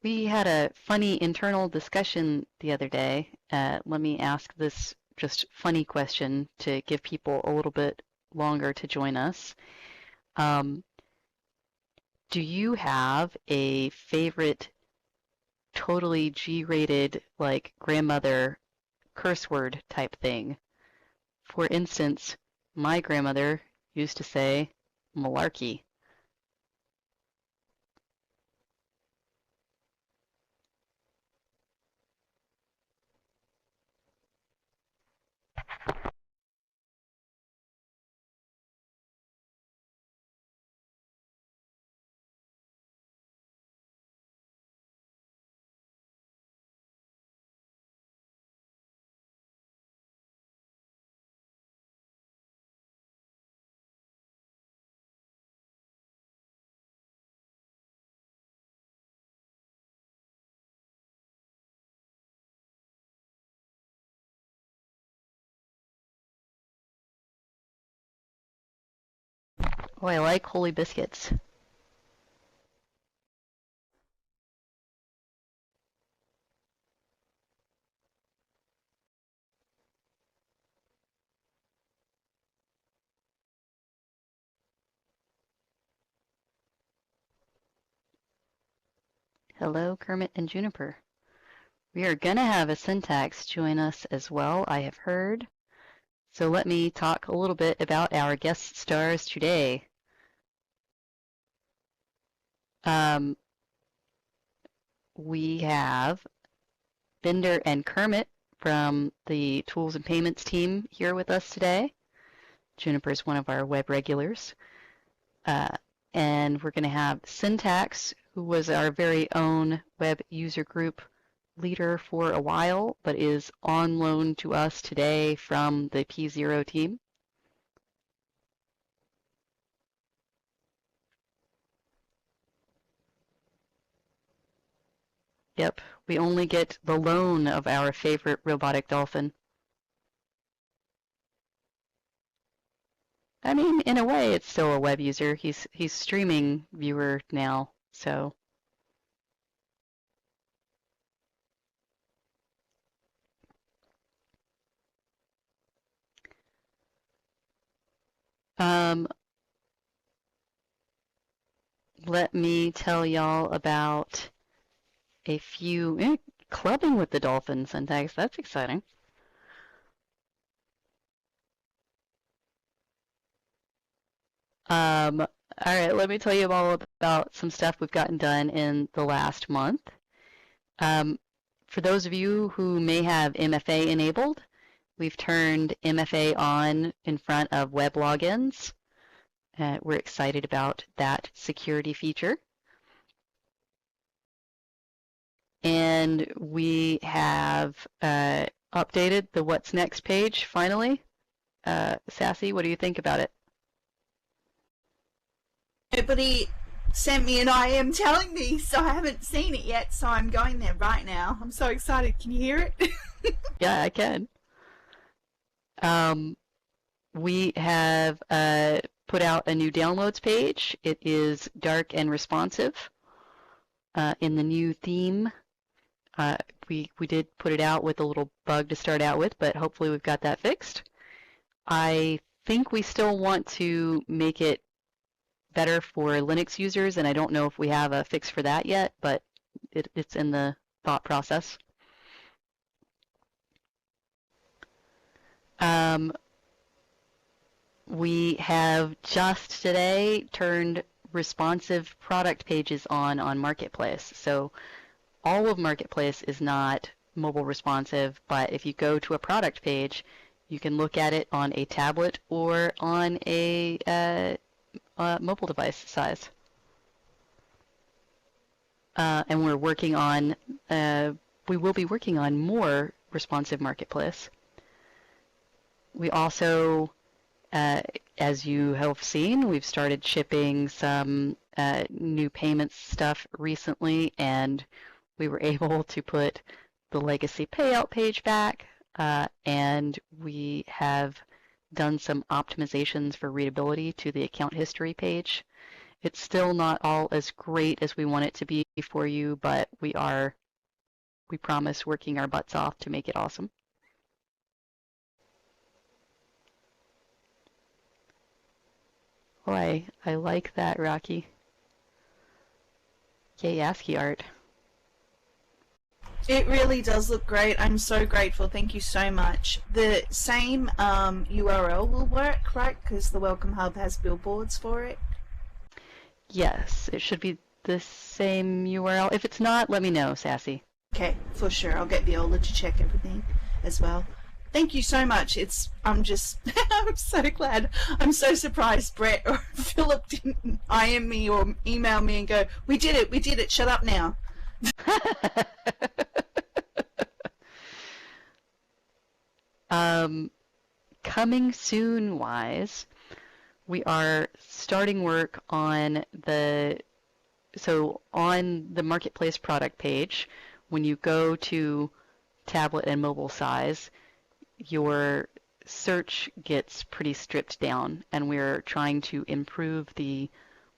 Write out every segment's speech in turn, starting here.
We had a funny internal discussion the other day. Let me ask this just funny question to give people a little bit longer to join us. Um, do you have a favorite totally G-rated, like grandmother curse word type thing? For instance, my grandmother used to say malarkey. Oh, I like holy biscuits. Hello, Kermit and Juniper. We are going to have a Sntax join us as well, I have heard. So let me talk a little bit about our guest stars today. Um, we have Bender and Kermit from the Tools and Payments team here with us today. Juniper is one of our web regulars. And we're going to have Sntax, who was our very own web user group leader for a while, but is on loan to us today from the P0 team. Yep, we only get the loan of our favorite robotic dolphin. I mean, in a way, it's still a web user. He's streaming viewer now, so. Let me tell y'all about a few clubbing with the dolphin Sntax. That's exciting. All right, let me tell you all about some stuff we've gotten done in the last month. For those of you who may have MFA enabled, we've turned MFA on in front of web logins. We're excited about that security feature. And we have updated the What's Next page finally. Sassy, what do you think about it? Nobody sent me an IM telling me, so I haven't seen it yet, so I'm going there right now. I'm so excited. Can you hear it? Yeah, I can. We have put out a new downloads page. It is dark and responsive in the new theme. We did put it out with a little bug to start out with, but hopefully we've got that fixed. I think we still want to make it better for Linux users, and I don't know if we have a fix for that yet, but it's in the thought process. We have just today turned responsive product pages on Marketplace. So all of Marketplace is not mobile responsive, but if you go to a product page, you can look at it on a tablet or on a mobile device size. And we're working on, we will be working on more responsive Marketplace. We also, as you have seen, we've started shipping some new payments stuff recently, and we were able to put the legacy payout page back, and we have done some optimizations for readability to the account history page. It's still not all as great as we want it to be for you, but we promise, working our butts off to make it awesome. Oh, I like that, Rocky. Yay, ASCII art. It really does look great. I'm so grateful. Thank you so much. The same URL will work, right? Because the Welcome Hub has billboards for it. Yes, it should be the same URL. If it's not, let me know, Sassy. Okay, for sure. I'll get Viola to check everything as well. Thank you so much. I'm so glad. I'm so surprised Brett or Philip didn't IM me or email me and go, we did it, shut up now. Coming soon wise, we are starting work on on the marketplace product page. When you go to tablet and mobile size, your search gets pretty stripped down, and we're trying to improve the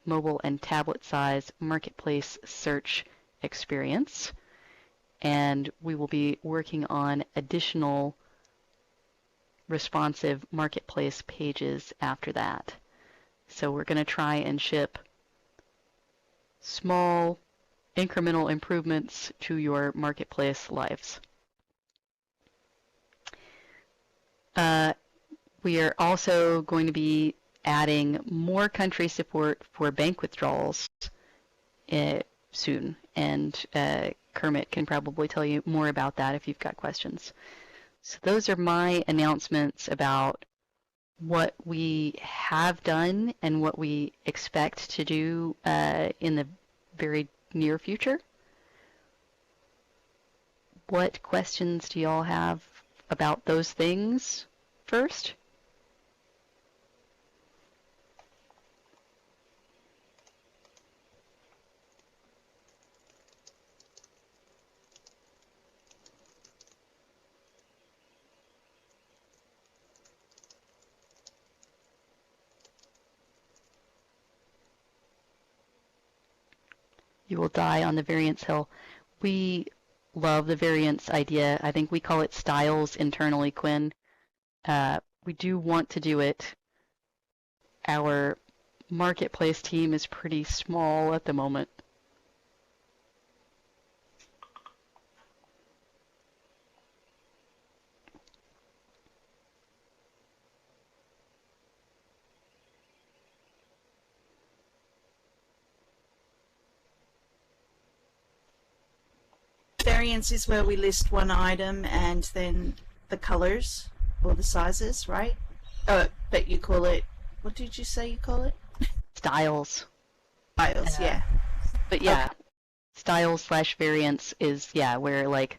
mobile and tablet size marketplace search experience. And we will be working on additional responsive marketplace pages after that. So we're going to try and ship small incremental improvements to your marketplace lives. We are also going to be adding more country support for bank withdrawals soon, and Kermit can probably tell you more about that if you've got questions. So those are my announcements about what we have done and what we expect to do in the very near future. What questions do y'all have about those things first? You will die on the variance hill. We love the variance idea. I think we call it styles internally, Quinn. We do want to do it. Our marketplace team is pretty small at the moment. Variance is where we list one item and then the colors or the sizes, right? But you call it, what did you say you call it? Styles. Styles, yeah. But yeah, Okay. styles/variance is, yeah, where like,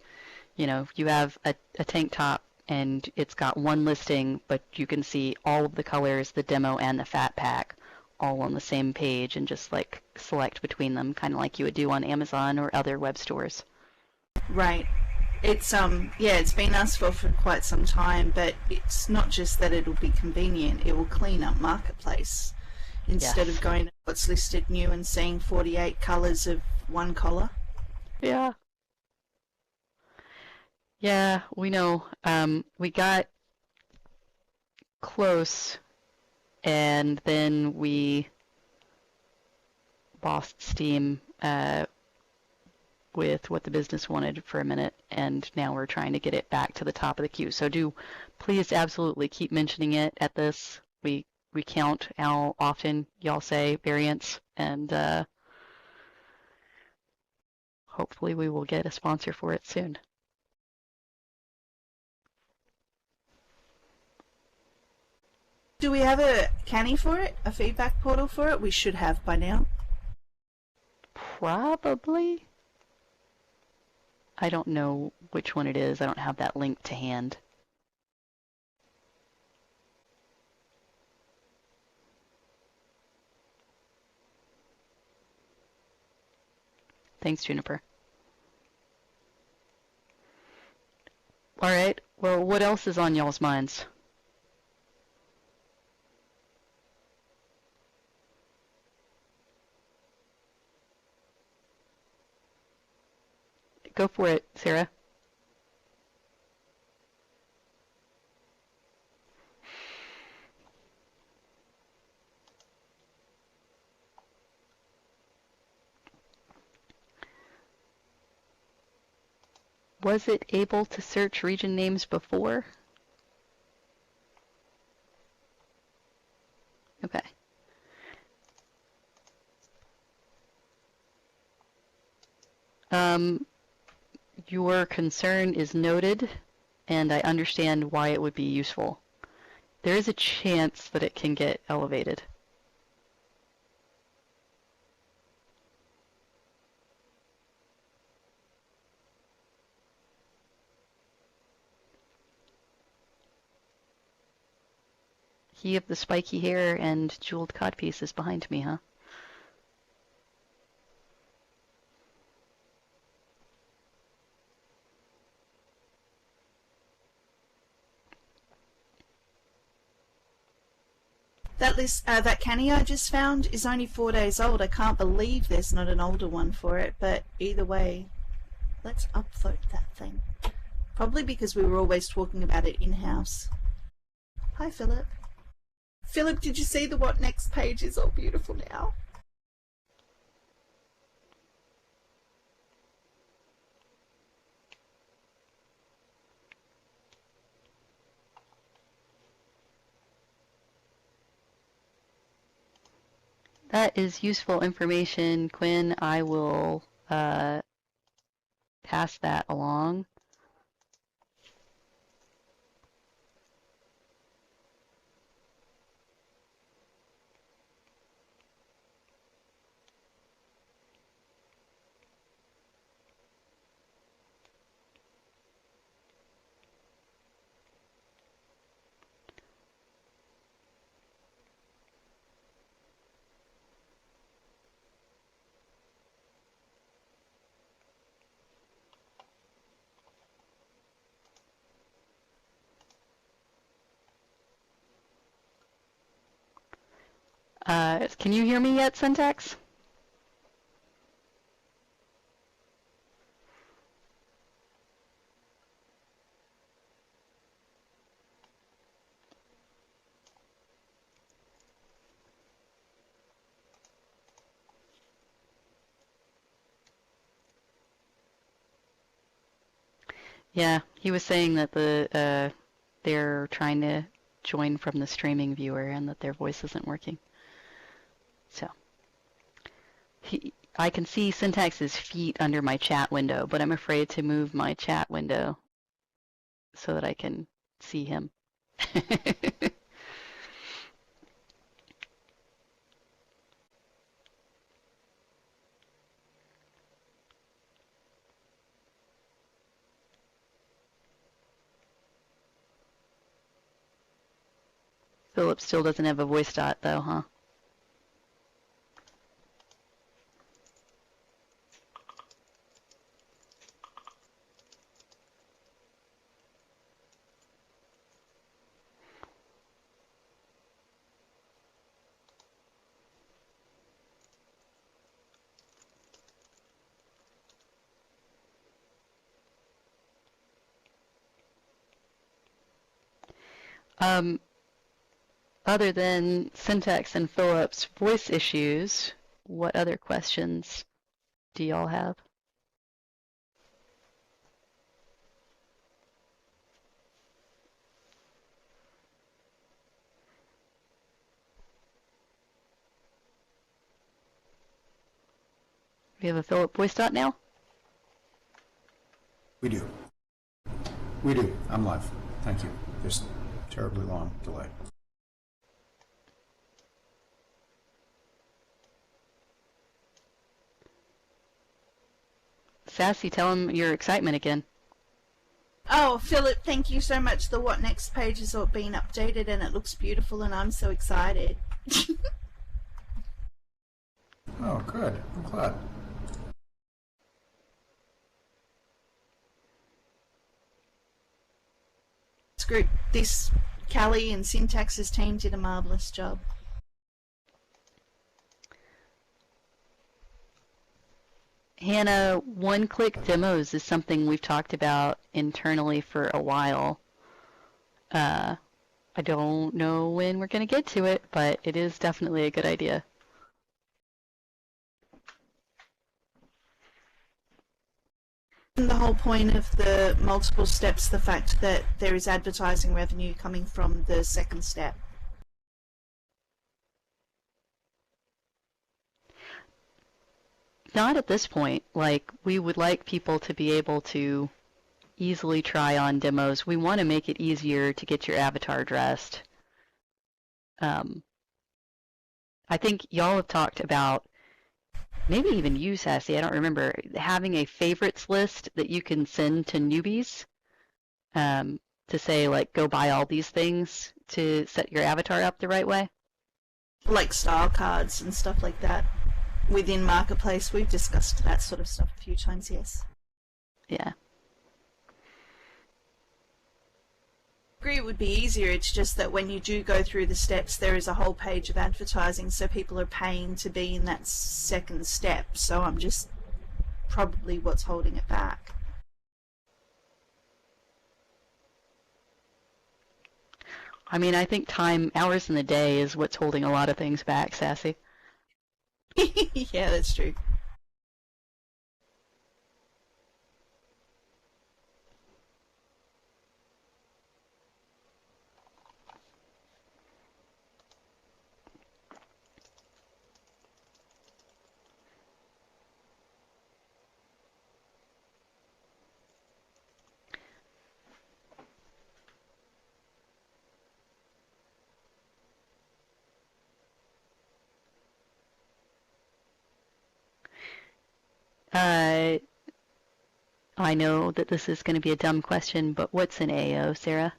you know, you have a tank top and it's got one listing, but you can see all of the colors, the demo and the fat pack all on the same page and just like select between them, kind of like you would do on Amazon or other web stores. Right. It's it's been asked for quite some time, but it's not just that it'll be convenient, it will clean up marketplace. Instead of going to what's listed new and seeing 48 colours of one color. Yeah. Yeah, we know. We got close and then we lost steam with what the business wanted for a minute, and now we're trying to get it back to the top of the queue. So do please absolutely keep mentioning it at this. We count how often y'all say variance, and hopefully we will get a sponsor for it soon. Do we have a canny for it? A feedback portal for it? We should have by now. Probably. I don't know which one it is. I don't have that link to hand. Thanks, Juniper. All right. Well, what else is on y'all's minds? Go for it, Sarah. Was it able to search region names before? Okay. Your concern is noted, and I understand why it would be useful. There is a chance that it can get elevated. He of the spiky hair and jeweled codpiece is behind me, huh? That list, that canny I just found is only 4 days old. I can't believe there's not an older one for it, but either way, let's upvote that thing. Probably because we were always talking about it in-house. Hi, Philip. Philip, did you see the What Next page is all beautiful now? That is useful information, Quinn. I will pass that along. Can you hear me yet, Sntax? Yeah, he was saying that they're trying to join from the streaming viewer and that their voice isn't working. So I can see Sntax's feet under my chat window, but I'm afraid to move my chat window so that I can see him. Philip still doesn't have a voice dot though, huh? Other than Sntax and Philip's voice issues, what other questions do y'all have? We have a Philip voice dot now? We do. We do. I'm live. Thank you. Just terribly long delay. Sassy, tell him your excitement again. Oh, Philip, thank you so much. The What Next page has all been updated and it looks beautiful and I'm so excited. Oh, good. I'm glad. It's great. This Callie and Sntax's team did a marvellous job. Hannah, one-click demos is something we've talked about internally for a while. I don't know when we're going to get to it, but it is definitely a good idea. The whole point of the multiple steps, the fact that there is advertising revenue coming from the second step. Not at this point. Like, we would like people to be able to easily try on demos. We want to make it easier to get your avatar dressed. I think y'all have talked about, maybe even you, Sassy, I don't remember, having a favorites list that you can send to newbies to say, like, go buy all these things to set your avatar up the right way. Like style cards and stuff like that. Within Marketplace, we've discussed that sort of stuff a few times, yes. Yeah. I agree it would be easier, it's just that when you do go through the steps, there is a whole page of advertising, so people are paying to be in that second step, so I'm just probably what's holding it back. I mean, I think hours in the day is what's holding a lot of things back, Sassy. Yeah, that's true. I know that this is going to be a dumb question, but what's an AO, Sarah?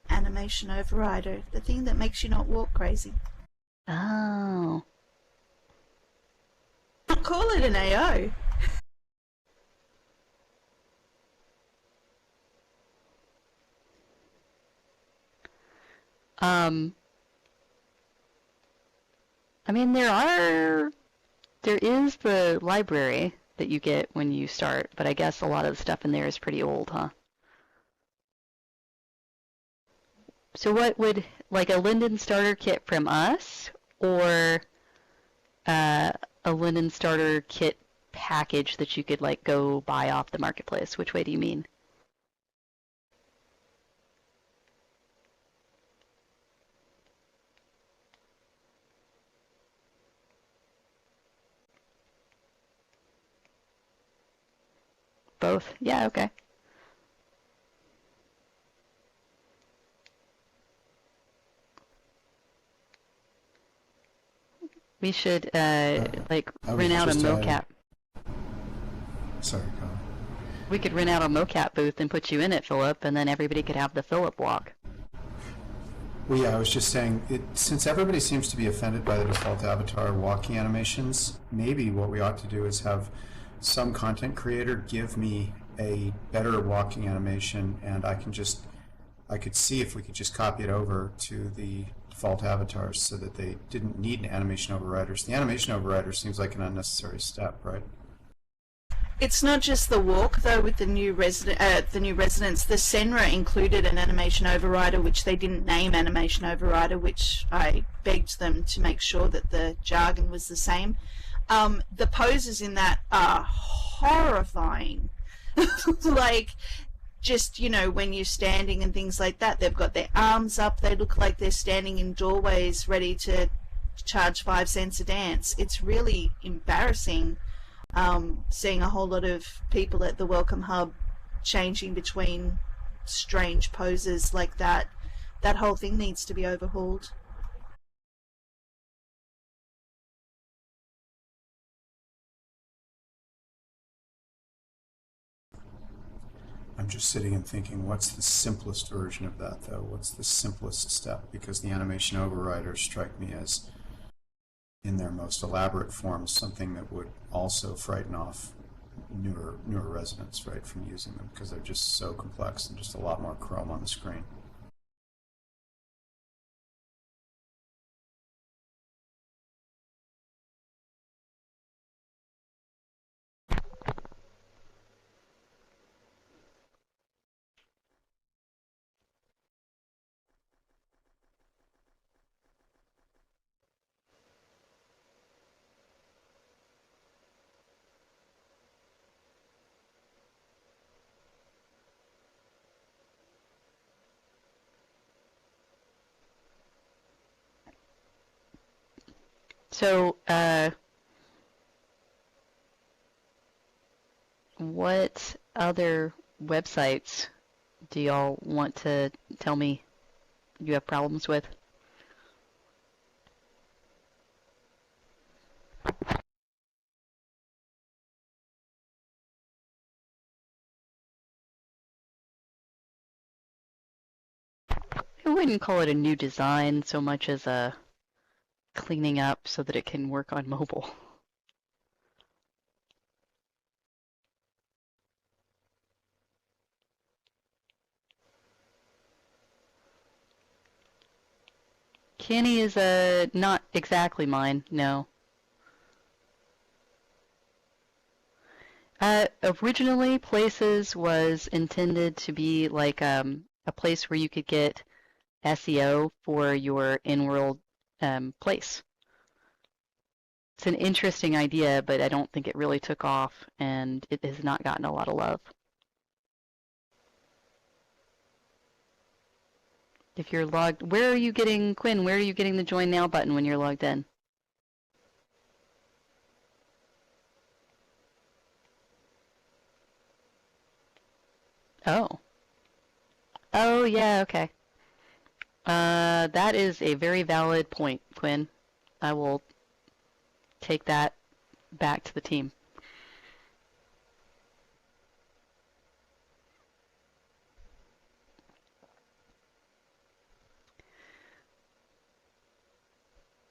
Animation overrider, the thing that makes you not walk crazy. Oh. Don't call it an AO. I mean, there is the library that you get when you start, but I guess a lot of the stuff in there is pretty old, huh? So what would, like a Linden starter kit from us, or a Linden starter kit package that you could like go buy off the marketplace? Which way do you mean? Both? Yeah, okay. We should like rent out a mocap. Sorry, Colin. We could rent out a mocap booth and put you in it, Philip, and then everybody could have the Philip walk. Well, yeah, I was just saying, since everybody seems to be offended by the default avatar walking animations, maybe what we ought to do is have some content creator give me a better walking animation, and I could see if we could just copy it over to the default avatars so that they didn't need animation overriders. The animation overrider seems like an unnecessary step, right? It's not just the walk though. With the new residents, the Senra included an animation overrider, which they didn't name animation overrider, which I begged them to make sure that the jargon was the same. The poses in that are horrifying. Like, just, you know, when you're standing and things like that, they've got their arms up, they look like they're standing in doorways ready to charge 5 cents a dance. It's really embarrassing seeing a whole lot of people at the Welcome Hub changing between strange poses like that. That whole thing needs to be overhauled. I'm just sitting and thinking, what's the simplest version of that, though? What's the simplest step? Because the animation overriders strike me as, in their most elaborate forms, something that would also frighten off newer residents, right, from using them, because they're just so complex and just a lot more chrome on the screen. So, what other websites do y'all want to tell me you have problems with? I wouldn't call it a new design so much as a cleaning up so that it can work on mobile. Kenny is not exactly mine, no. Originally, Places was intended to be like a place where you could get SEO for your in-world place. It's an interesting idea, but I don't think it really took off, and it has not gotten a lot of love. If you're logged, where are you getting, Quinn, where are you getting the Join Now button when you're logged in? Oh. Oh, yeah, okay. That is a very valid point, Quinn. I will take that back to the team.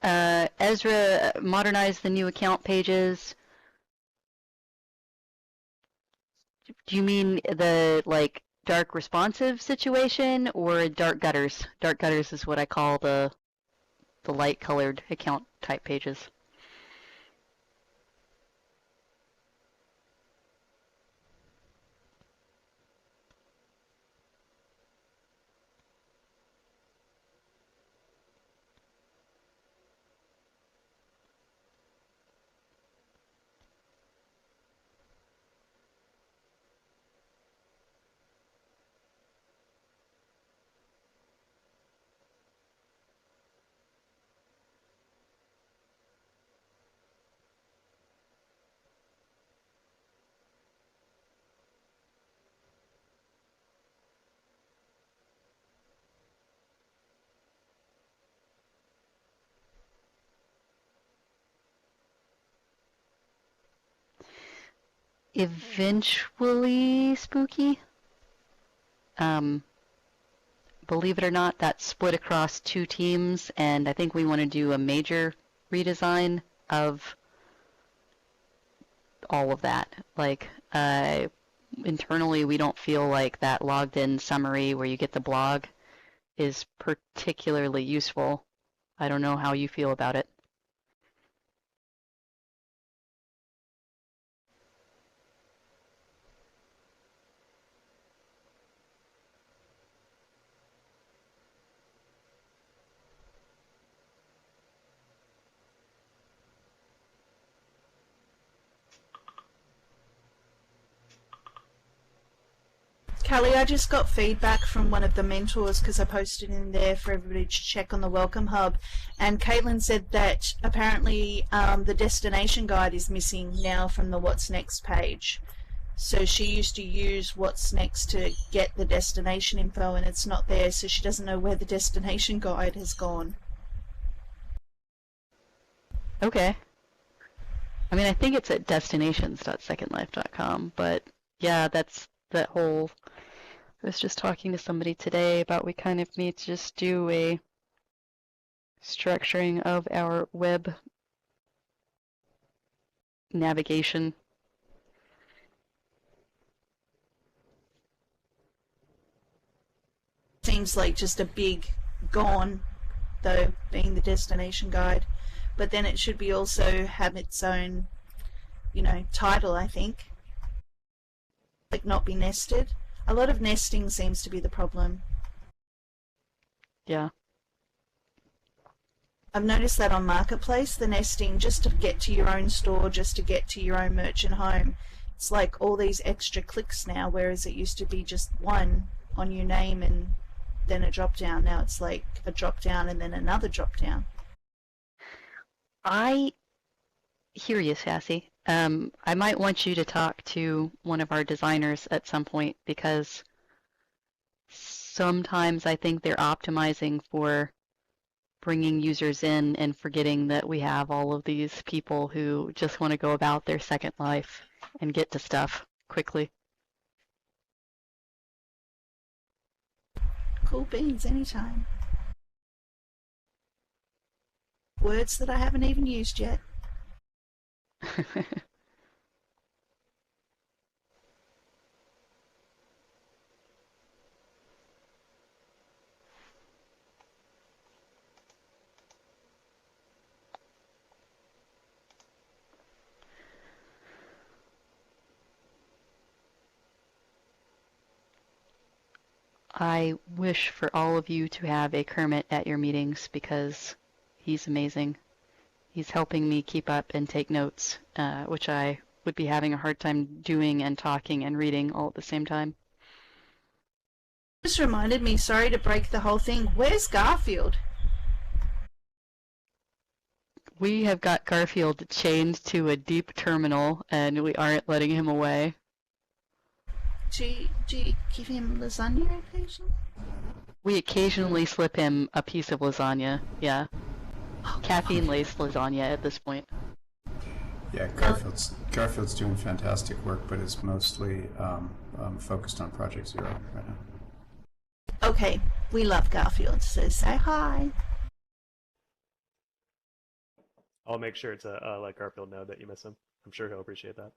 Ezra modernized the new account pages. Do you mean the like dark responsive situation or dark gutters? Dark gutters is what I call the light colored account type pages. Eventually spooky. Believe it or not, that's split across 2 teams, and I think we want to do a major redesign of all of that. Like, internally, we don't feel like that logged in summary where you get the blog is particularly useful. I don't know how you feel about it. Callie, I just got feedback from one of the mentors because I posted in there for everybody to check on the Welcome Hub, and Caitlin said that apparently the destination guide is missing now from the What's Next page. So she used to use What's Next to get the destination info, and it's not there, so she doesn't know where the destination guide has gone. Okay. I mean, I think it's at destinations.secondlife.com, but yeah, that's that whole... I was just talking to somebody today about we kind of need to just do a structuring of our web navigation. Seems like just a big gone, though, being the destination guide. But then it should be also have its own, you know, title, I think. Like not be nested. A lot of nesting seems to be the problem. Yeah. I've noticed that on Marketplace, the nesting, just to get to your own store, just to get to your own merchant home, it's like all these extra clicks now, whereas it used to be just one on your name and then a drop down. Now it's like a drop down and then another drop down. I hear you, Sassy. I might want you to talk to one of our designers at some point, because sometimes I think they're optimizing for bringing users in and forgetting that we have all of these people who just want to go about their second life and get to stuff quickly. Cool beans, anytime. Words that I haven't even used yet. I wish for all of you to have a Kermit at your meetings, because he's amazing. He's helping me keep up and take notes, which I would be having a hard time doing and talking and reading all at the same time. Just reminded me, sorry to break the whole thing, where's Garfield? We have got Garfield chained to a deep terminal, and we aren't letting him away. Do you give him lasagna occasionally? We occasionally slip him a piece of lasagna, yeah. Caffeine-laced lasagna at this point. Yeah, Garfield's doing fantastic work, but is mostly focused on Project Zero right now. Okay, we love Garfield, so say hi. I'll make sure to let Garfield know that you miss him. I'm sure he'll appreciate that.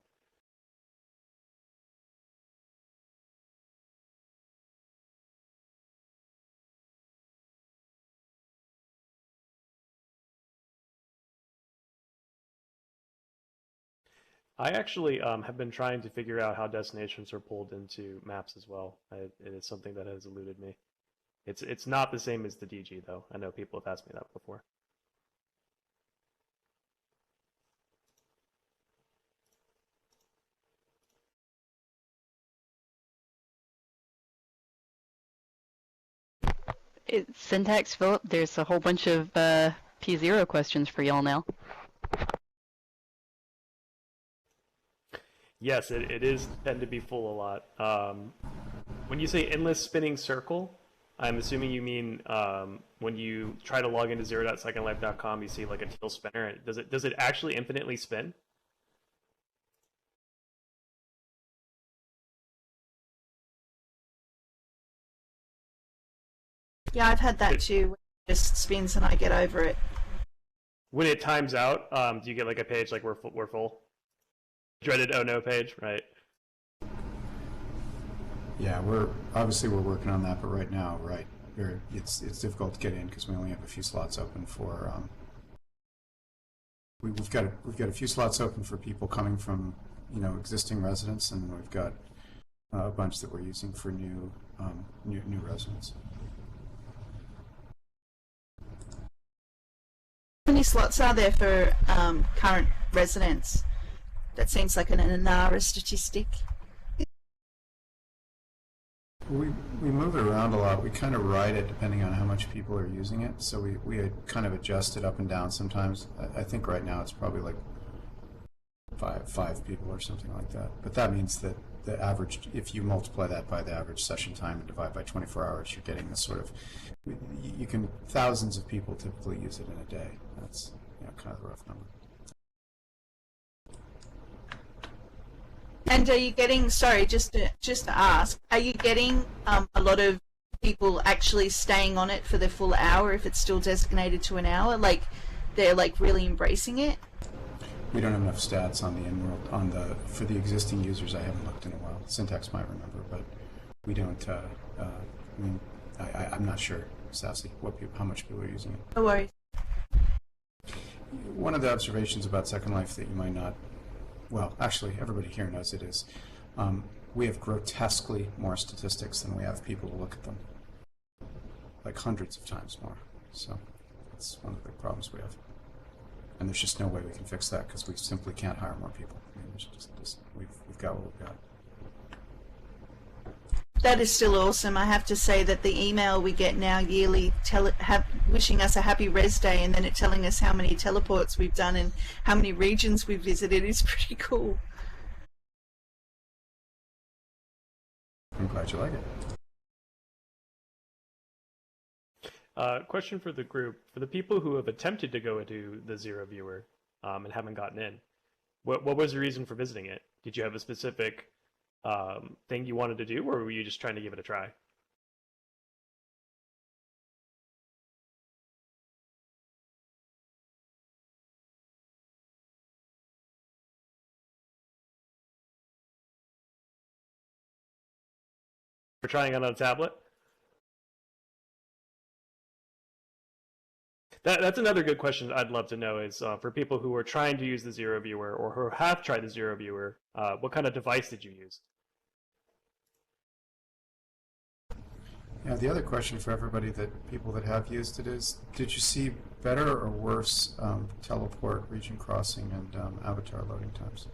I actually have been trying to figure out how destinations are pulled into maps as well. It is something that has eluded me. It's not the same as the DG though. I know people have asked me that before. Sntax Philip, there's a whole bunch of P0 questions for y'all now. Yes, it is tend to be full a lot. When you say endless spinning circle, I'm assuming you mean when you try to log into 0.secondlife.com, you see like a teal spinner. Does it actually infinitely spin? Yeah, I've had that too. It just spins and I get over it. When it times out, do you get like a page like we're full? Dreaded oh no page, right? Yeah, we're working on that, but right now, right, it's difficult to get in because we only have a few slots open for. We've got a few slots open for people coming from existing residents, and we've got a bunch that we're using for new residents. How many slots are there for current residents? That seems like an Inara statistic. We move it around a lot. We kind of ride it depending on how much people are using it. So we kind of adjust it up and down sometimes. I think right now it's probably like five people or something like that. But that means that the average, if you multiply that by the average session time and divide by 24 hours, you're getting this sort of, thousands of people typically use it in a day. That's kind of a rough number. And are you getting, sorry, just to ask, are you getting a lot of people actually staying on it for the full hour if it's still designated to an hour? Like, they're like really embracing it? We don't have enough stats on the in-world, for the existing users. I haven't looked in a while. Sntax might remember, but we don't, I'm not sure, Sassy, how much people are using it. No worries. One of the observations about Second Life that you might not, well, actually, everybody here knows it is, we have grotesquely more statistics than we have people to look at them. Like hundreds of times more. So that's one of the big problems we have. And there's just no way we can fix that because we simply can't hire more people. I mean, we've got what we've got. That is still awesome. I have to say that the email we get now yearly wishing us a happy res day and then it telling us how many teleports we've done and how many regions we've visited is pretty cool. I'm glad you like it. Question for the group. For the people who have attempted to go into the Zero viewer and haven't gotten in, what was the reason for visiting it? Did you have a specific thing you wanted to do, or were you just trying to give it a try? For trying it on a tablet? That's another good question I'd love to know is for people who are trying to use the Zero viewer or who have tried the Zero viewer, what kind of device did you use? Yeah, the other question for everybody, that people that have used it, is, did you see better or worse teleport, region crossing, and avatar loading times?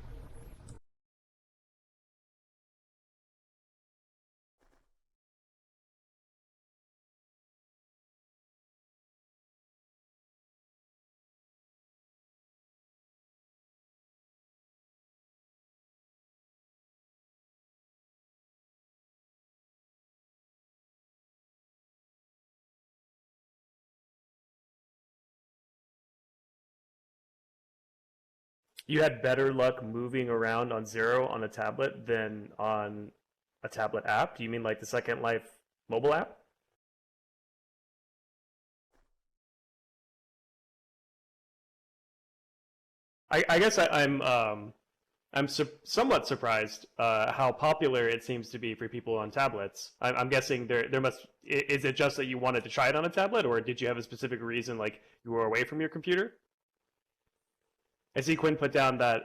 You had better luck moving around on Zero on a tablet than on a tablet app? Do you mean like the Second Life mobile app? I guess I'm somewhat surprised how popular it seems to be for people on tablets. I'm guessing there must is it just that you wanted to try it on a tablet, or did you have a specific reason, like you were away from your computer? I see Quinn put down that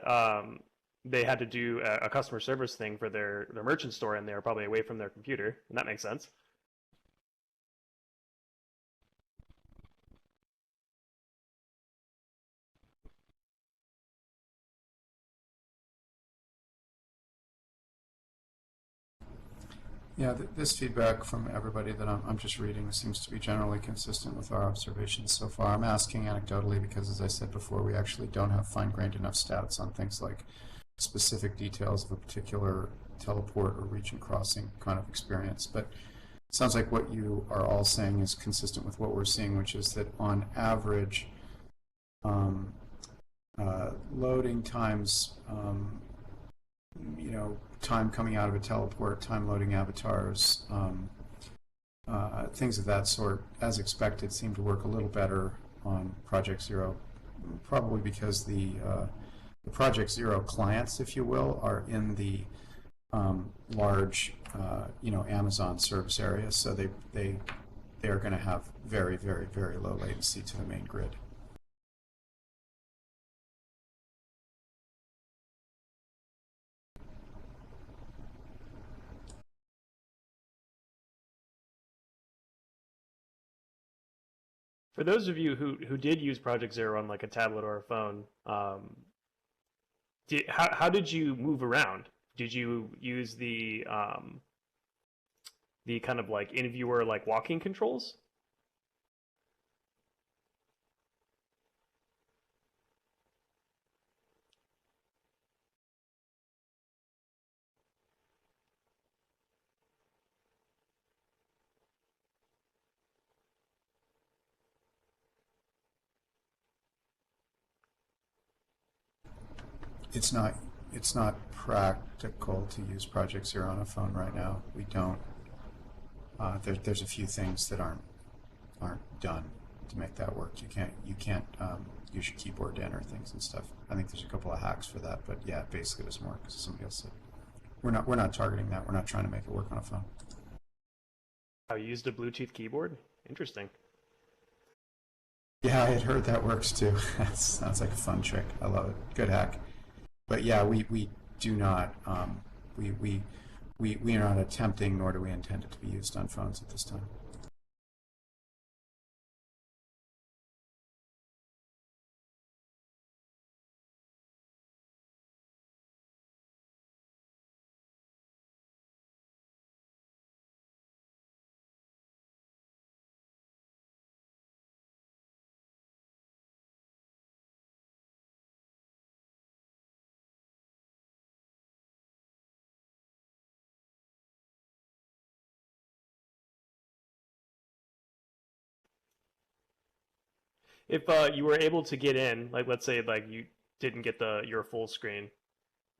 they had to do a customer service thing for their merchant store, and they were probably away from their computer, and that makes sense. Yeah, this feedback from everybody that I'm just reading seems to be generally consistent with our observations so far. I'm asking anecdotally because, as I said before, we actually don't have fine-grained enough stats on things like specific details of a particular teleport or region crossing kind of experience. But it sounds like what you are all saying is consistent with what we're seeing, which is that on average, um, loading times, time coming out of a teleport, time loading avatars, things of that sort, as expected, seem to work a little better on Project Zero, probably because the Project Zero clients, if you will, are in the large, Amazon service area, so they are going to have very, very, very low latency to the main grid. For those of you who did use Project Zero on like a tablet or a phone, how did you move around? Did you use the kind of like in viewer like walking controls? It's not practical to use Project Zero on a phone right now. We don't. There's a few things that aren't done to make that work. You can't use your keyboard to enter things and stuff. I think there's a couple of hacks for that, but yeah, it basically doesn't work because somebody else said. We're not targeting that. We're not trying to make it work on a phone. I used a Bluetooth keyboard. Interesting. Yeah, I had heard that works too. That sounds like a fun trick. I love it. Good hack. But yeah, we do not. We are not attempting, nor do we intend it to be used on phones at this time. If you were able to get in, like let's say like you didn't get your full screen,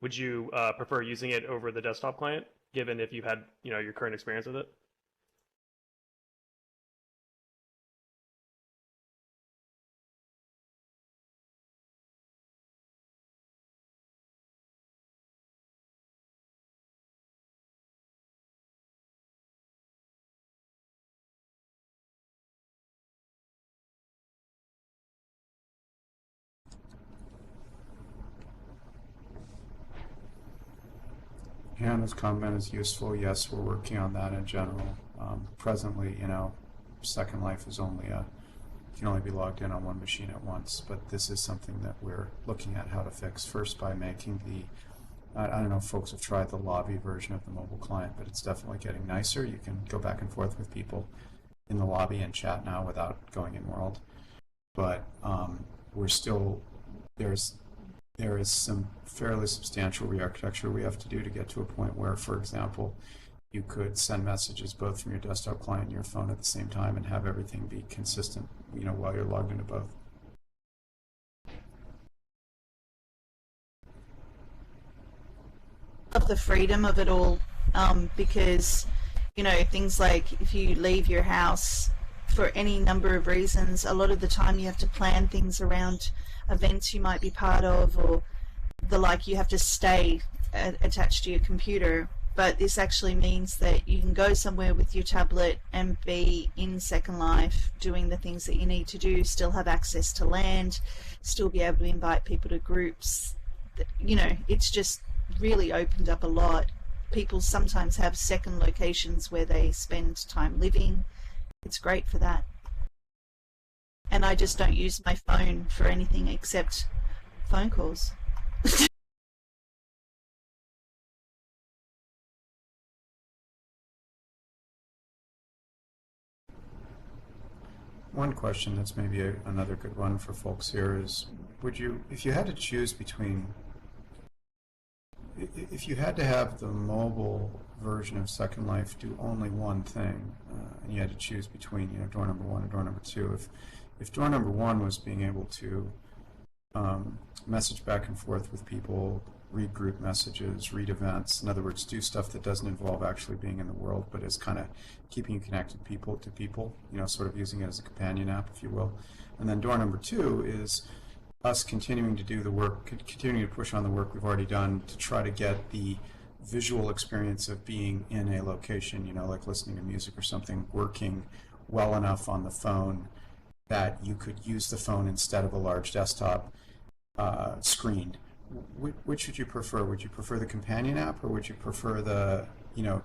would you prefer using it over the desktop client, given if you've had your current experience with it? Hannah's comment is useful. Yes, we're working on that in general. Presently, Second Life is can only be logged in on one machine at once, but this is something that we're looking at how to fix first by making I don't know if folks have tried the lobby version of the mobile client, but it's definitely getting nicer. You can go back and forth with people in the lobby and chat now without going in world. But we're still, there is some fairly substantial re-architecture we have to do to get to a point where, for example, you could send messages both from your desktop client and your phone at the same time and have everything be consistent, while you're logged into both. Of the freedom of it all, because things like if you leave your house for any number of reasons, a lot of the time you have to plan things around events you might be part of, or you have to stay attached to your computer. But this actually means that you can go somewhere with your tablet and be in Second Life doing the things that you need to do, still have access to land, still be able to invite people to groups. It's just really opened up a lot. People sometimes have second locations where they spend time living. It's great for that. And I just don't use my phone for anything except phone calls. One question that's maybe another good one for folks here is, if you had to choose between, if you had to have the mobile version of Second Life do only one thing, and you had to choose between, door number one and door number two, if door number one was being able to message back and forth with people, read group messages, read events, in other words, do stuff that doesn't involve actually being in the world, but is kind of keeping you connected people to people, sort of using it as a companion app, if you will. And then door number two is us continuing to do the work, continuing to push on the work we've already done to try to get the visual experience of being in a location, like listening to music or something, working well enough on the phone that you could use the phone instead of a large desktop screen. Which would you prefer? Would you prefer the companion app, or would you prefer the,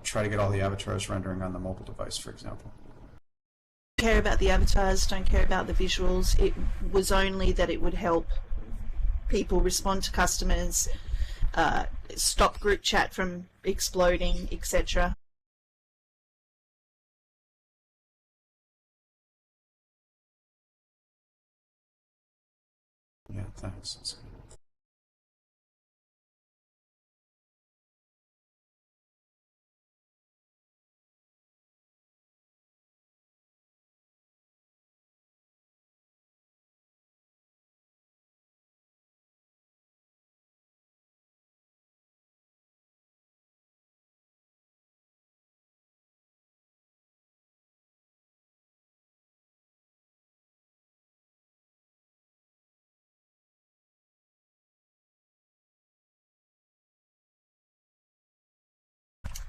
try to get all the avatars rendering on the mobile device, for example? Care about the avatars, don't care about the visuals. It was only that it would help people respond to customers, stop group chat from exploding, etc. Yeah, thanks.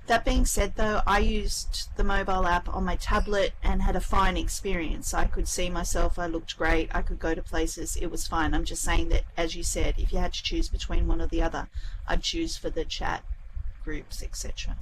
That being said, though, I used the mobile app on my tablet and had a fine experience. I could see myself, I looked great, I could go to places, it was fine. I'm just saying that, as you said, if you had to choose between one or the other, I'd choose for the chat groups, etc.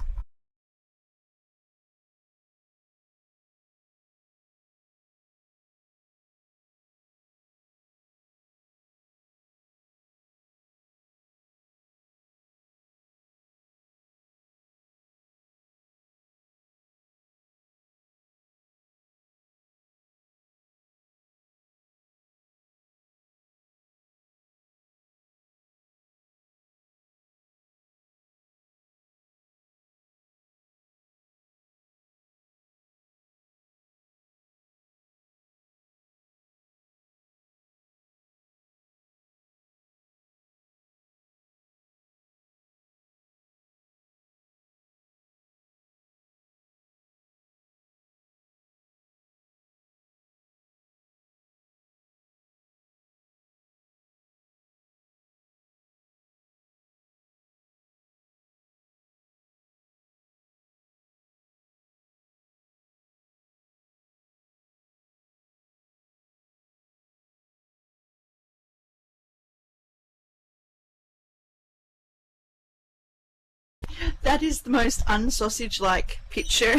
That is the most unsausage-like picture.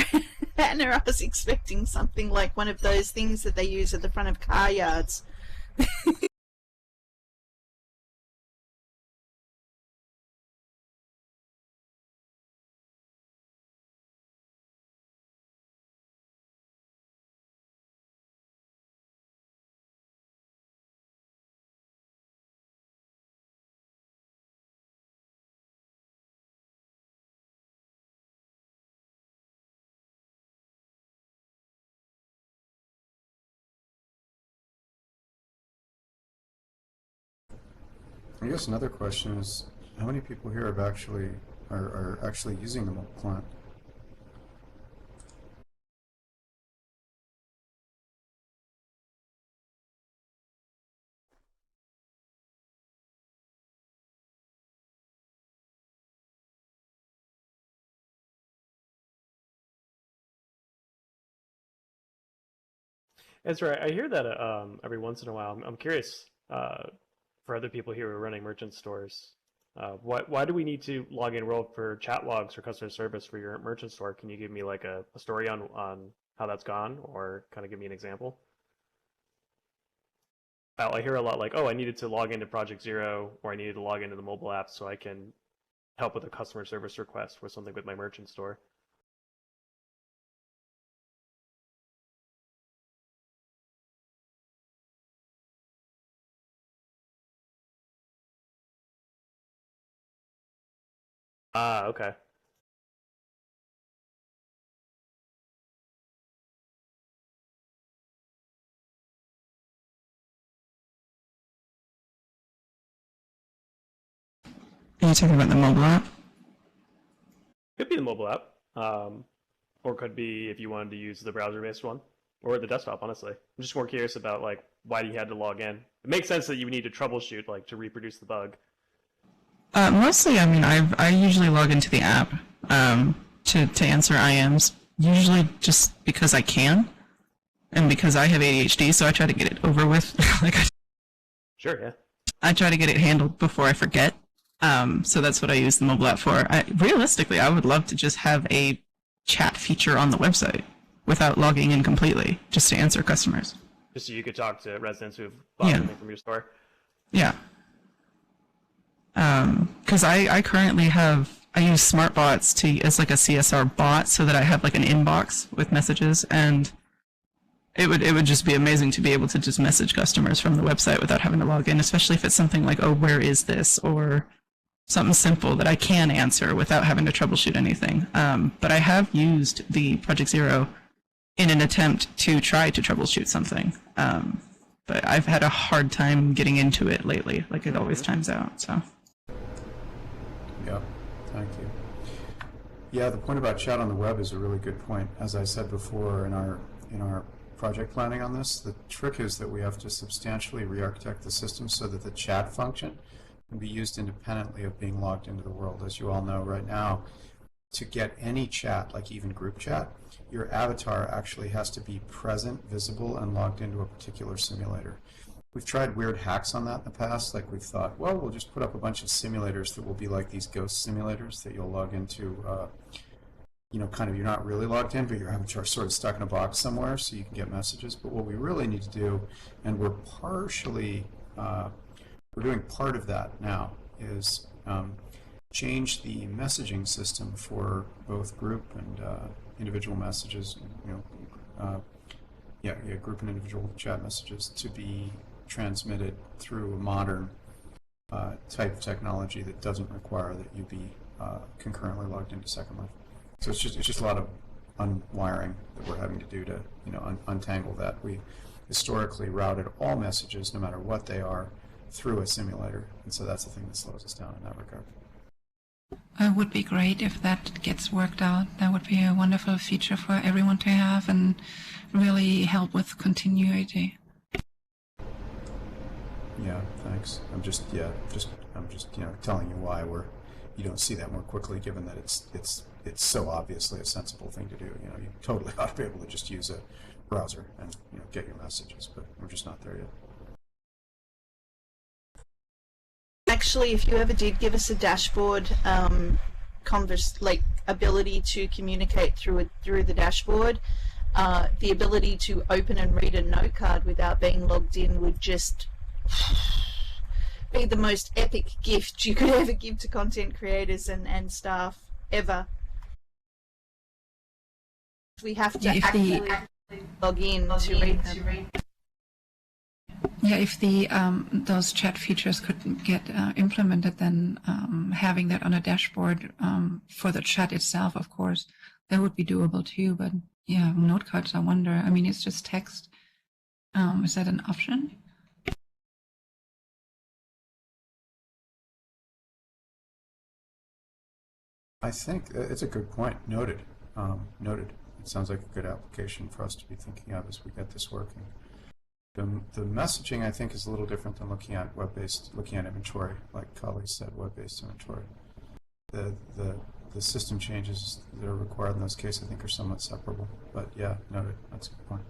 And I was expecting something like one of those things that they use at the front of car yards. I guess another question is, how many people here have actually are actually using the mobile client? That's right. I hear that every once in a while. I'm curious for other people here who are running merchant stores. Why do we need to log in enroll for chat logs or customer service for your merchant store? Can you give me like a story on how that's gone, or kind of give me an example? I hear a lot like, oh, I needed to log into Project Zero, or I needed to log into the mobile app so I can help with a customer service request or something with my merchant store. Ah, okay. Are you talking about the mobile app? Could be the mobile app, or could be if you wanted to use the browser-based one, or the desktop. Honestly, I'm just more curious about like why you had to log in. It makes sense that you would need to troubleshoot, like to reproduce the bug. Mostly, I mean, I usually log into the app to answer IMs, usually just because I can, and because I have ADHD, so I try to get it over with. Sure, yeah. I try to get it handled before I forget. So that's what I use the mobile app for. Realistically, I would love to just have a chat feature on the website without logging in completely, just to answer customers. Just so you could talk to residents who've bought something from your store. Yeah. Because I currently I use SmartBots as like a CSR bot so that I have like an inbox with messages, and it would just be amazing to be able to just message customers from the website without having to log in, especially if it's something like, oh, where is this? Or something simple that I can answer without having to troubleshoot anything. But I have used the Project Zero in an attempt to try to troubleshoot something. But I've had a hard time getting into it lately. Like, it always times out, so. Yeah, thank you. Yeah, the point about chat on the web is a really good point. As I said before in our project planning on this, the trick is that we have to substantially re-architect the system so that the chat function can be used independently of being logged into the world. As you all know right now, to get any chat, like even group chat, your avatar actually has to be present, visible, and logged into a particular simulator. We've tried weird hacks on that in the past. Like, we've thought, well, we'll just put up a bunch of simulators that will be like these ghost simulators that you'll log into, kind of, you're not really logged in, but your avatar is sort of stuck in a box somewhere so you can get messages. But what we really need to do, and we're doing part of that now, is change the messaging system for both group and individual messages, group and individual chat messages to be transmitted through a modern type of technology that doesn't require that you be concurrently logged into Second Life. So it's just a lot of unwiring that we're having to do to untangle that. We historically routed all messages, no matter what they are, through a simulator, and so that's the thing that slows us down in that regard. It would be great if that gets worked out. That would be a wonderful feature for everyone to have and really help with continuity. Yeah, thanks. I'm just telling you why you don't see that more quickly, given that it's so obviously a sensible thing to do. You totally ought to be able to just use a browser and get your messages, but we're just not there yet. Actually, if you ever did give us a dashboard, ability to communicate through the dashboard. The ability to open and read a note card without being logged in would just be the most epic gift you could ever give to content creators and staff ever. We have to actually log in to read them. Yeah, if the those chat features could get implemented, then having that on a dashboard for the chat itself, of course, that would be doable too. But yeah, note cards, I wonder. I mean, it's just text. Is that an option? I think it's a good point. Noted. Noted. It sounds like a good application for us to be thinking of as we get this working. The messaging, I think, is a little different than looking at inventory, like Kali said, web-based inventory. The system changes that are required in those cases, I think, are somewhat separable. But yeah, noted. That's a good point.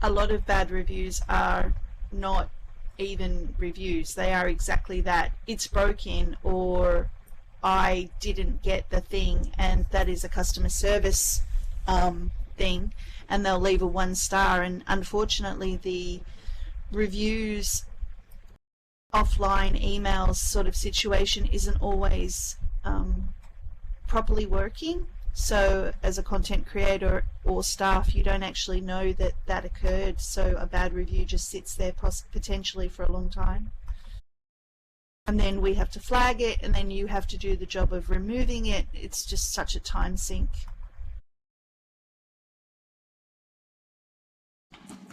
A lot of bad reviews are not even reviews. They are exactly that. It's broken, or I didn't get the thing, and that is a customer service thing, and they'll leave a 1 star. And unfortunately, the reviews offline emails sort of situation isn't always properly working. So as a content creator or staff, you don't actually know that that occurred, so a bad review just sits there potentially for a long time. And then we have to flag it, and then you have to do the job of removing it. It's just such a time sink.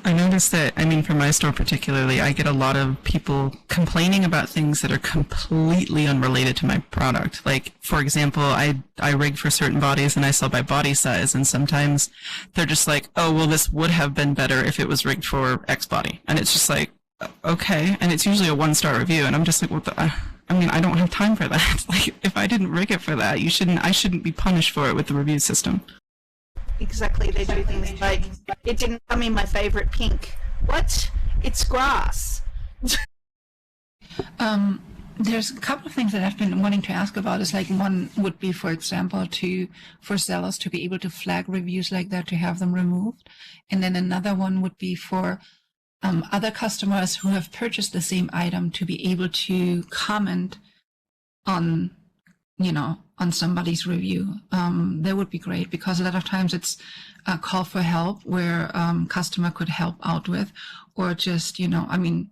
I noticed that, I mean, for my store particularly, I get a lot of people complaining about things that are completely unrelated to my product. Like, for example, I rig for certain bodies and I sell by body size, and sometimes they're just like, oh, well, this would have been better if it was rigged for X body. And it's just like, okay. And it's usually a 1-star review, and I'm just like, what the... I mean, I don't have time for that. Like, if I didn't rig it for that, I shouldn't be punished for it with the review system. Exactly, they do things like, it didn't come in my favorite pink. What? It's grass. There's a couple of things that I've been wanting to ask about. Is like, one would be, for example, for sellers to be able to flag reviews like that, to have them removed. And then another one would be for other customers who have purchased the same item to be able to comment on, on somebody's review. That would be great, because a lot of times it's a call for help where customer could help out with, or just, I mean,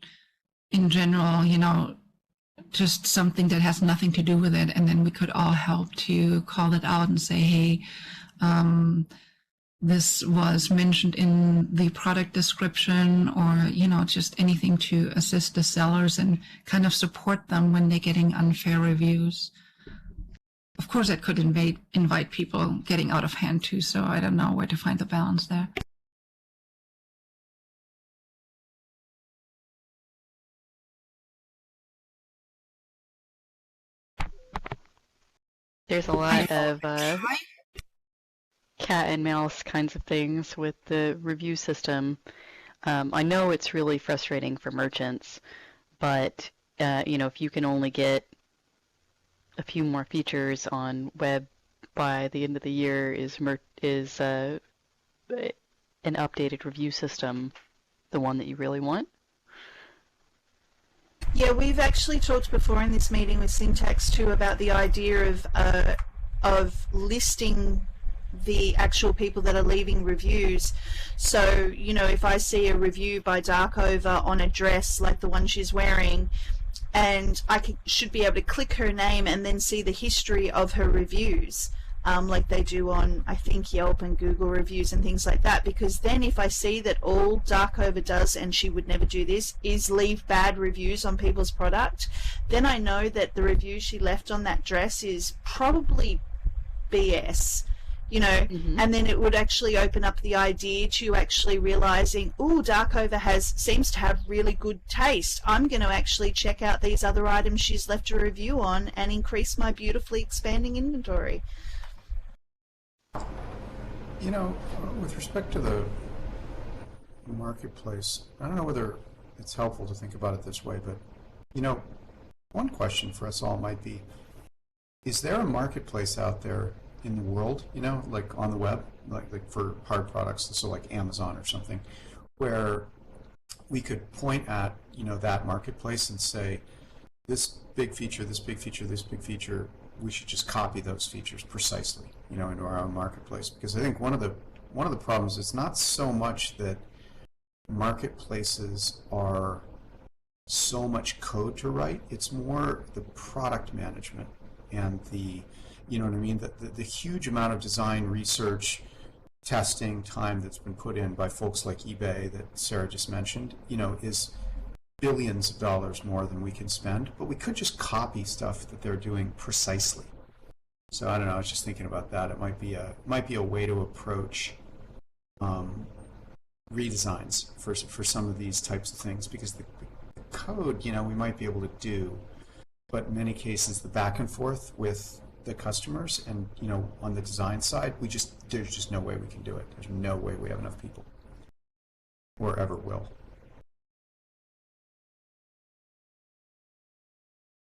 in general, just something that has nothing to do with it. And then we could all help to call it out and say, hey, this was mentioned in the product description, or, just anything to assist the sellers and kind of support them when they're getting unfair reviews. Of course, that could invite people getting out of hand too, so I don't know where to find the balance there. There's a lot of cat and mouse kinds of things with the review system. I know it's really frustrating for merchants, but if you can only get a few more features on web by the end of the year, is an updated review system the one that you really want? Yeah, we've actually talked before in this meeting with Sntax too about the idea of listing the actual people that are leaving reviews. So, if I see a review by Darkover on a dress like the one she's wearing, and I should be able to click her name and then see the history of her reviews, like they do on, I think, Yelp and Google reviews and things like that, because then if I see that all Darkover does, and she would never do this, is leave bad reviews on people's product, then I know that the review she left on that dress is probably BS. And then it would actually open up the idea to actually realizing, oh, Darkover seems to have really good taste. I'm going to actually check out these other items she's left a review on and increase my beautifully expanding inventory. With respect to marketplace, I don't know whether it's helpful to think about it this way, but you know, one question for us all might be, is there a marketplace out there in the world, you know, like on the web, like for hard products, so like Amazon or something, where we could point at, you know, that marketplace and say, this big feature, this big feature, this big feature, we should just copy those features precisely, you know, into our own marketplace. Because I think one of the problems is not so much that marketplaces are so much code to write, it's more the product management and the, you know what I mean, the huge amount of design, research, testing time that's been put in by folks like eBay that Sarah just mentioned, you know, is billions of dollars more than we can spend, but we could just copy stuff that they're doing precisely. So I don't know, I was just thinking about that. It might be a way to approach redesigns for some of these types of things, because the code, you know, we might be able to do, but in many cases the back and forth with the customers and, you know, on the design side, there's just no way we can do it. There's no way we have enough people or ever will.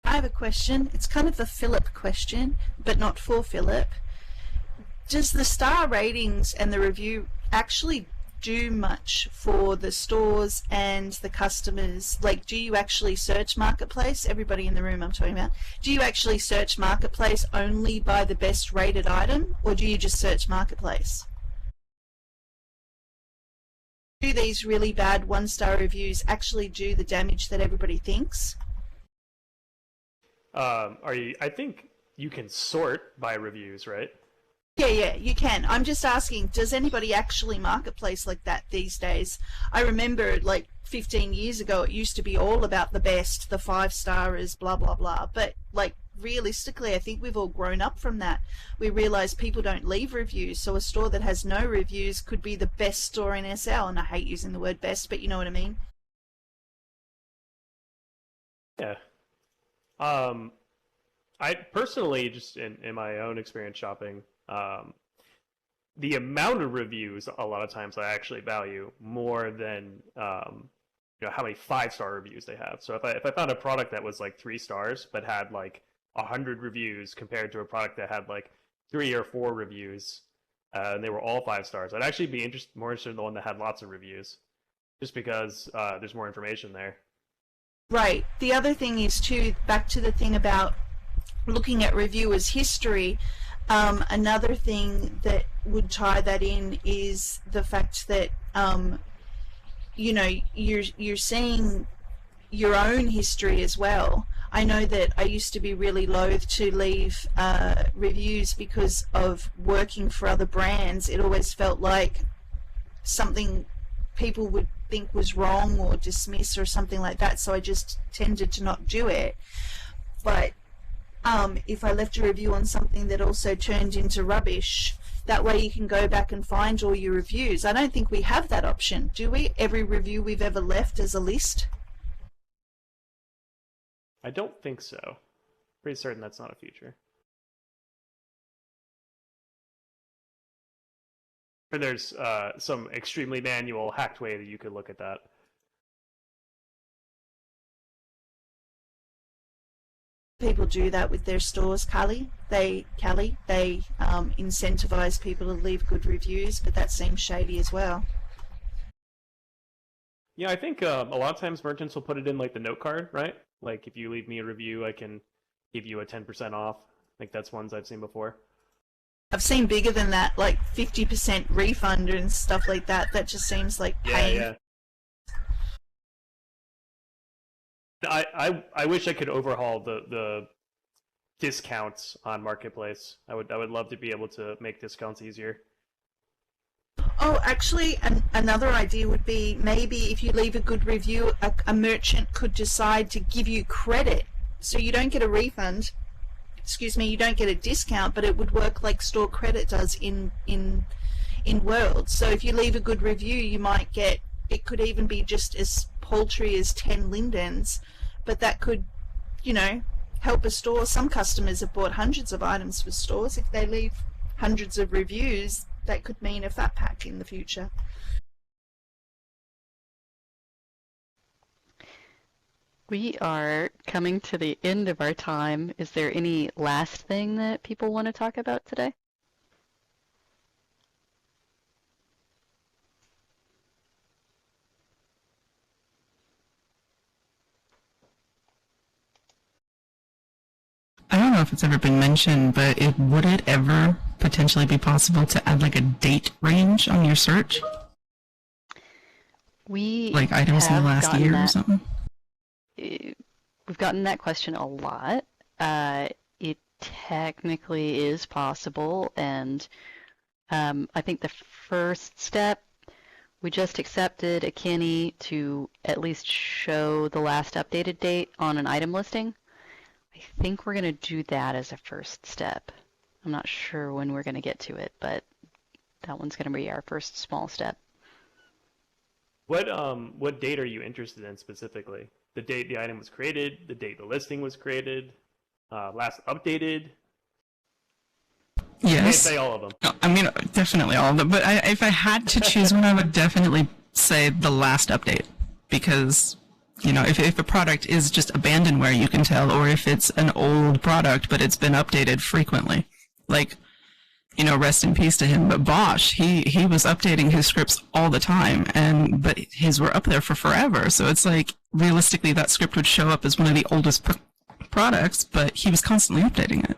I have a question. It's kind of a Philip question, but not for Philip. Does the star ratings and the review actually do much for the stores and the customers? Like, do you actually search Marketplace? Everybody in the room I'm talking about. Do you actually search Marketplace only by the best rated item, or do you just search Marketplace? Do these really bad one-star reviews actually do the damage that everybody thinks? I think you can sort by reviews, right? Yeah, you can. I'm just asking, does anybody actually marketplace like that these days? I remember like 15 years ago, it used to be all about the best, the 5-starers, blah, blah, blah. But like realistically, I think we've all grown up from that. We realize people don't leave reviews. So a store that has no reviews could be the best store in SL. And I hate using the word best, but you know what I mean? Yeah. I personally, just in my own experience shopping, the amount of reviews a lot of times I actually value more than you know, how many 5-star reviews they have. So if I found a product that was like 3 stars but had like 100 reviews compared to a product that had like 3 or 4 reviews and they were all 5 stars, I'd actually be more interested in the one that had lots of reviews, just because there's more information there. Right. The other thing is too, back to the thing about looking at reviewers' history. Another thing that would tie that in is the fact that you know, you're seeing your own history as well. I know that I used to be really loath to leave reviews because of working for other brands. It always felt like something people would think was wrong or dismiss or something like that, so I just tended to not do it. But if I left a review on something that also turned into rubbish, that way you can go back and find all your reviews. I don't think we have that option, do we? Every review we've ever left as a list? I don't think so. Pretty certain that's not a feature. Or there's some extremely manual, hacked way that you could look at that. People do that with their stores, Callie. They incentivize people to leave good reviews, but that seems shady as well. Yeah, I think a lot of times merchants will put it in like the note card, right? Like if you leave me a review, I can give you a 10% off. I think that's ones I've seen before. I've seen bigger than that, like 50% refund and stuff like that. That just seems like pain. Yeah. I wish I could overhaul the discounts on Marketplace. I would love to be able to make discounts easier. Oh, actually, another idea would be maybe if you leave a good review, a merchant could decide to give you credit, so you don't get a refund. Excuse me, you don't get a discount, but it would work like store credit does in World. So if you leave a good review, you might get, it could even be just as paltry as 10 Lindens, but that could, you know, help a store. Some customers have bought hundreds of items for stores. If they leave hundreds of reviews, that could mean a fat pack in the future. We are coming to the end of our time. Is there any last thing that people want to talk about today? I don't know if it's ever been mentioned, but would it ever potentially be possible to add like a date range on your search? We Like items in the have last gotten year or that. something? We've gotten that question a lot. It technically is possible, and I think the first step, we just accepted a Kenny to at least show the last updated date on an item listing. I think we're going to do that as a first step. I'm not sure when we're going to get to it, but that one's going to be our first small step. What date are you interested in specifically? The date the item was created, the date the listing was created, last updated? Yes. You can't say all of them. No, I mean, definitely all of them. But if I had to choose one, I would definitely say the last update. Because, you know, if a product is just abandonware, you can tell, or if it's an old product, but it's been updated frequently. Like, you know, rest in peace to him. But Bosch, he was updating his scripts all the time, but his were up there for forever. So it's like, realistically, that script would show up as one of the oldest products, but he was constantly updating it.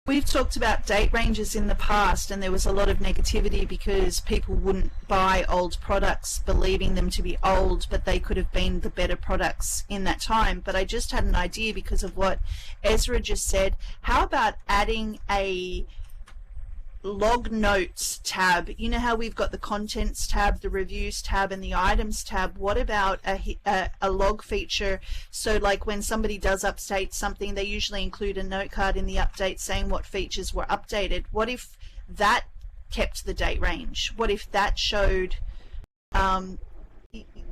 We've talked about date ranges in the past, and there was a lot of negativity because people wouldn't buy old products believing them to be old, but they could have been the better products in that time. But I just had an idea because of what Ezra just said. How about adding a log notes tab? You know how we've got the contents tab, the reviews tab, and the items tab. What about a log feature? So like when somebody does update something, they usually include a note card in the update saying what features were updated. What if that kept the date range? What if that showed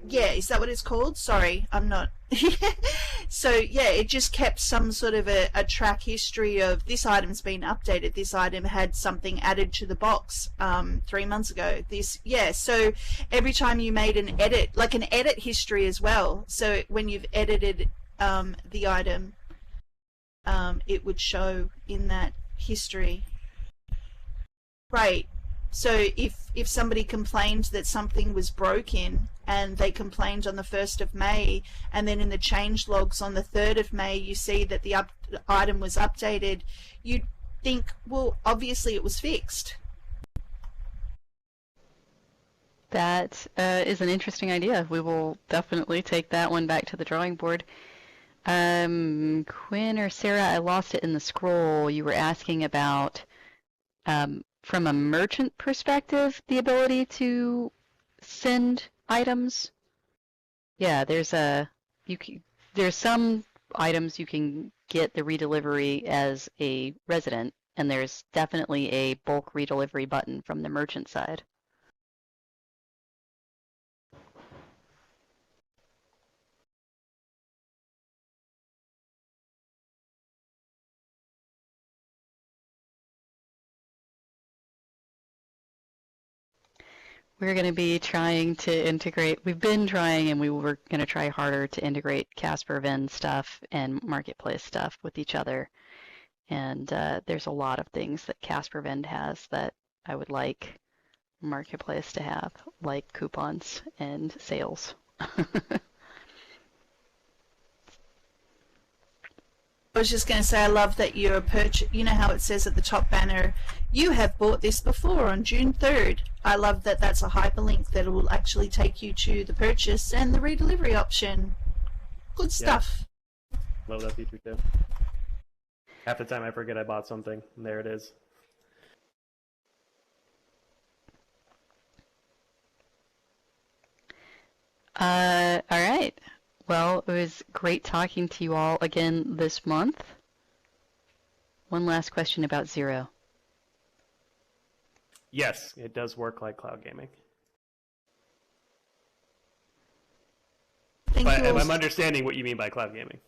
yeah, is that what it's called? Sorry, I'm not. So yeah, it just kept some sort of a track history of this item's been updated. This item had something added to the box 3 months ago. This, yeah. So every time you made an edit, like an edit history as well. So when you've edited the item, it would show in that history. Right. So if somebody complained that something was broken and they complained on the 1st of May, and then in the change logs on the 3rd of May you see that the item was updated, you'd think, well, obviously it was fixed. That is an interesting idea. We will definitely take that one back to the drawing board. Quinn or Sarah, I lost it in the scroll. You were asking about from a merchant perspective, the ability to send items. Yeah, there's some items you can get the redelivery as a resident, and there's definitely a bulk redelivery button from the merchant side. We're going to be trying to integrate, we've been trying, and we were going to try harder to integrate Casper Vend stuff and Marketplace stuff with each other. And there's a lot of things that Casper Vend has that I would like Marketplace to have, like coupons and sales. I was just going to say, I love that you're you know how it says at the top banner, you have bought this before on June 3rd. I love that that's a hyperlink that will actually take you to the purchase and the redelivery option. Good stuff. Yeah. Love that feature too. Half the time I forget I bought something, and there it is. All right. Well, it was great talking to you all again this month. One last question about Zero. Yes, it does work like cloud gaming. But I'm understanding what you mean by cloud gaming.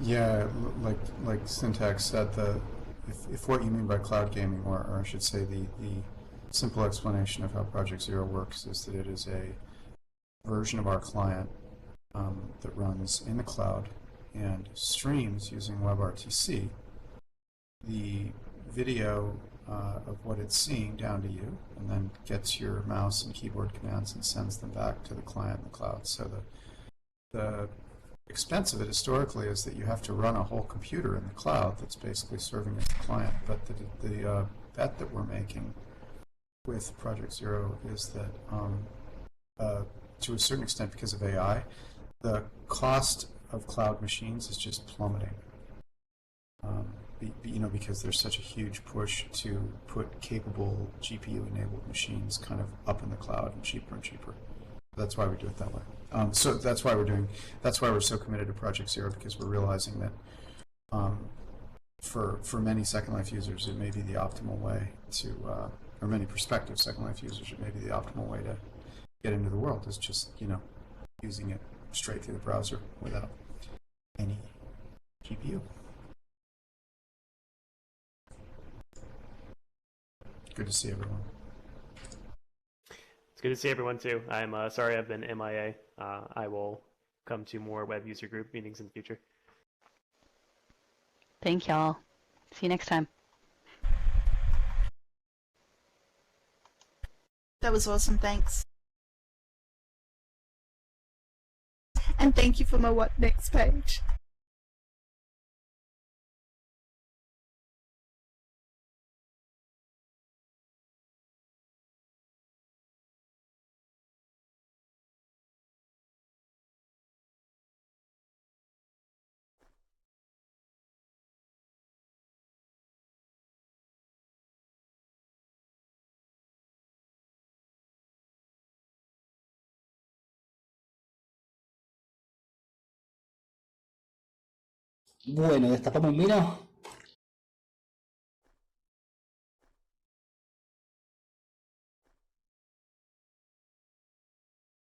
Yeah, like Sntax said, if what you mean by cloud gaming, or I should say the simple explanation of how Project Zero works is that it is a version of our client that runs in the cloud and streams using WebRTC the video of what it's seeing down to you, and then gets your mouse and keyboard commands and sends them back to the client in the cloud. So the expense of it historically is that you have to run a whole computer in the cloud that's basically serving as the client. But the bet that we're making with Project Zero is that to a certain extent, because of AI, the cost of cloud machines is just plummeting. Because there's such a huge push to put capable GPU-enabled machines kind of up in the cloud and cheaper. That's why we do it that way. So that's why we're so committed to Project Zero, because we're realizing that for many Second Life users, it may be the optimal way to, or many prospective Second Life users, it may be the optimal way to get into the world is just, using it straight through the browser without any GPU. Good to see everyone. It's good to see everyone too. I'm sorry I've been MIA. I will come to more web user group meetings in the future. Thank y'all. See you next time. That was awesome, thanks. And thank you for my what next page. Bueno, destapamos el vino.